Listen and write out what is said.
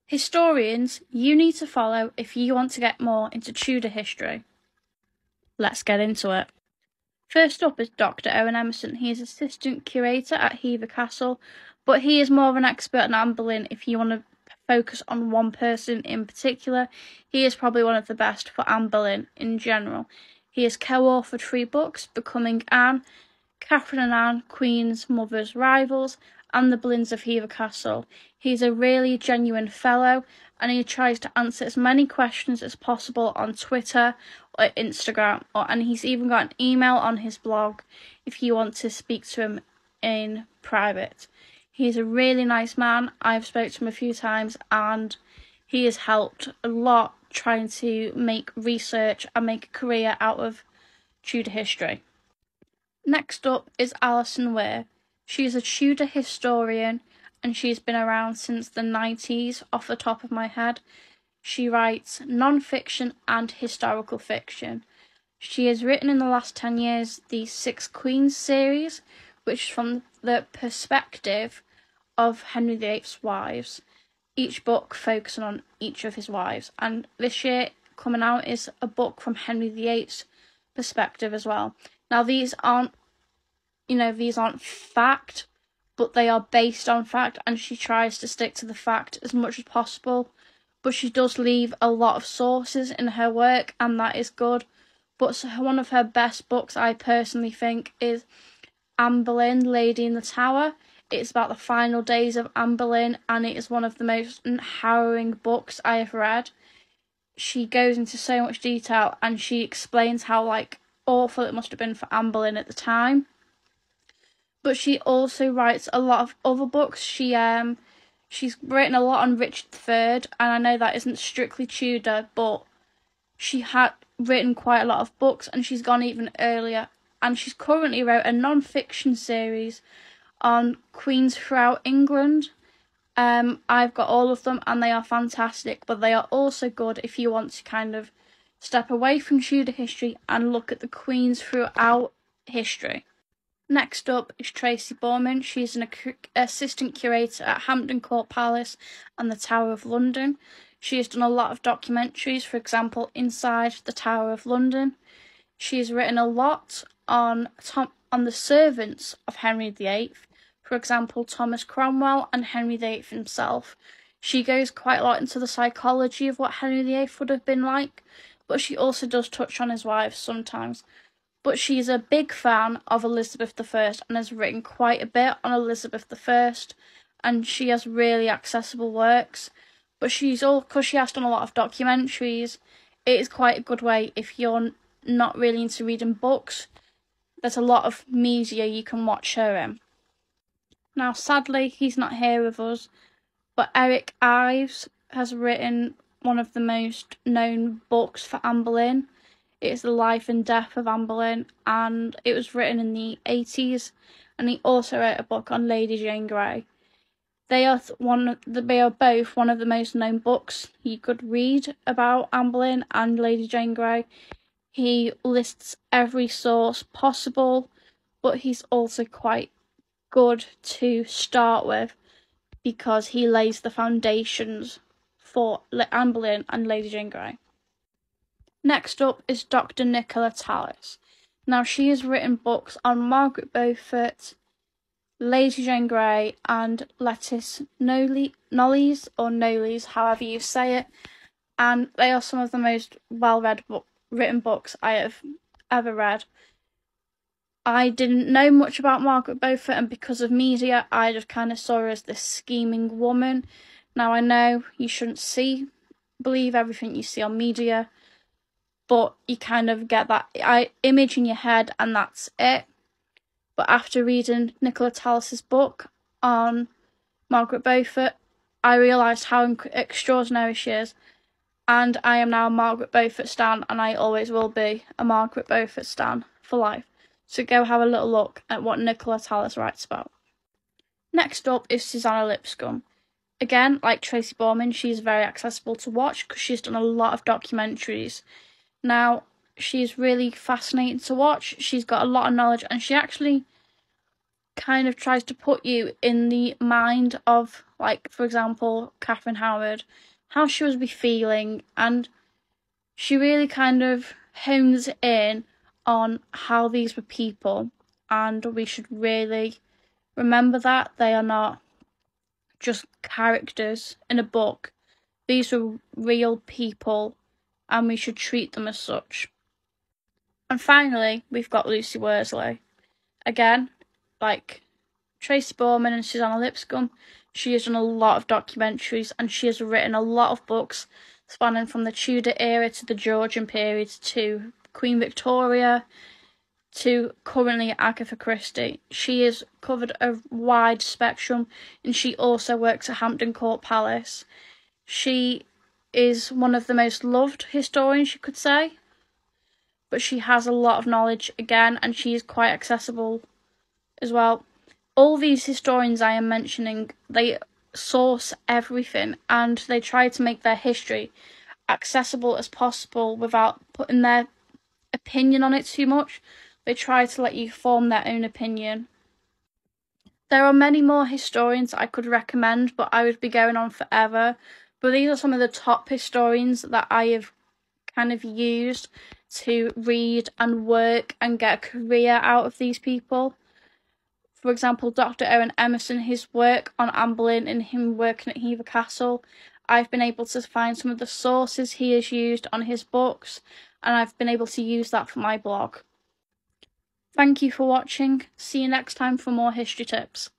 Historians you need to follow if you want to get more into Tudor history. Let's get into it. First up is Dr. Owen Emerson. He is assistant curator at Hever Castle, but he is more of an expert on Anne Boleyn. If you want to focus on one person in particular, he is probably one of the best for Anne Boleyn in general. He has co-authored 3 books, Becoming Anne, Catherine and Anne, Queen's Mother's Rivals, and The Boleyns of Hever Castle. He's a really genuine fellow, and he tries to answer as many questions as possible on Twitter or Instagram, and he's even got an email on his blog if you want to speak to him in private. He's a really nice man. I've spoken to him a few times, and he has helped a lot trying to make research and make a career out of Tudor history. Next up is Alison Weir. She is a Tudor historian, and she's been around since the 90s off the top of my head. She writes non-fiction and historical fiction. She has written in the last 10 years the 6 Queens series, which is from the perspective of Henry VIII's wives, each book focusing on each of his wives. And this year coming out is a book from Henry VIII's perspective as well. Now these aren't fact, but they are based on fact, and she tries to stick to the fact as much as possible. But she does leave a lot of sources in her work, and that is good. But one of her best books, I personally think, is Anne Boleyn, Lady in the Tower. It's about the final days of Anne Boleyn, and it is one of the most harrowing books I have read. She goes into so much detail, and she explains how awful it must have been for Anne Boleyn at the time. But she also writes a lot of other books. She's written a lot on Richard III, and I know that isn't strictly Tudor, but she had written quite a lot of books, and she's gone even earlier. And she's currently wrote a non-fiction series on queens throughout England. I've got all of them, and they are fantastic, but they are also good if you want to kind of step away from Tudor history and look at the queens throughout history. Next up is Tracy Borman. She's an assistant curator at Hampton Court Palace and the Tower of London. She has done a lot of documentaries, for example, Inside the Tower of London. She has written a lot on the servants of Henry VIII, for example, Thomas Cromwell and Henry VIII himself. She goes quite a lot into the psychology of what Henry VIII would have been like, but she also does touch on his wives sometimes. But she's a big fan of Elizabeth I and has written quite a bit on Elizabeth I, and she has really accessible works. But because she has done a lot of documentaries, it is quite a good way if you're not really into reading books. There's a lot of media you can watch her in. Now, sadly, he's not here with us, but Eric Ives has written one of the most known books for Anne Boleyn. It's The Life and Death of Anne Boleyn, and it was written in the 80s, and he also wrote a book on Lady Jane Grey. They are both one of the most known books you could read about Anne Boleyn and Lady Jane Grey. He lists every source possible, but he's also quite good to start with because he lays the foundations for Anne Boleyn and Lady Jane Grey. Next up is Dr. Nicola Tallis. Now, she has written books on Margaret Beaufort, Lady Jane Grey, and Lettice Knollys, however you say it, and they are some of the most written books I have ever read. I didn't know much about Margaret Beaufort, and because of media, I just kind of saw her as this scheming woman. Now, I know you shouldn't believe everything you see on media, but you kind of get that image in your head, and that's it. But after reading Nicola Tallis's book on Margaret Beaufort, I realised how extraordinary she is, and I am now a Margaret Beaufort stan, and I always will be a Margaret Beaufort stan for life. So go have a little look at what Nicola Tallis writes about. Next up is Suzannah Lipscomb. Again, like Tracy Borman, she's very accessible to watch because she's done a lot of documentaries. Now, she's really fascinating to watch. She's got a lot of knowledge, and she actually kind of tries to put you in the mind of like for example Catherine Howard, how she was be feeling, and she really kind of hones in on how these were people, and we should really remember that they are not just characters in a book. These were real people, and we should treat them as such. And finally, we've got Lucy Worsley. Again, like Tracy Borman and Susanna Lipscomb, she has done a lot of documentaries, and she has written a lot of books spanning from the Tudor era to the Georgian period to Queen Victoria to currently Agatha Christie. She has covered a wide spectrum, and she also works at Hampton Court Palace. She is one of the most loved historians, you could say, but she has a lot of knowledge again, and she is quite accessible as well. All these historians I am mentioning, they source everything, and they try to make their history accessible as possible without putting their opinion on it too much. They try to let you form their own opinion. There are many more historians I could recommend, but I would be going on forever. But these are some of the top historians that I have kind of used to read and work and get a career out of these people. For example, Dr. Owen Emerson, his work on Anne Boleyn and him working at Hever Castle, I've been able to find some of the sources he has used on his books, and I've been able to use that for my blog. Thank you for watching. See you next time for more history tips.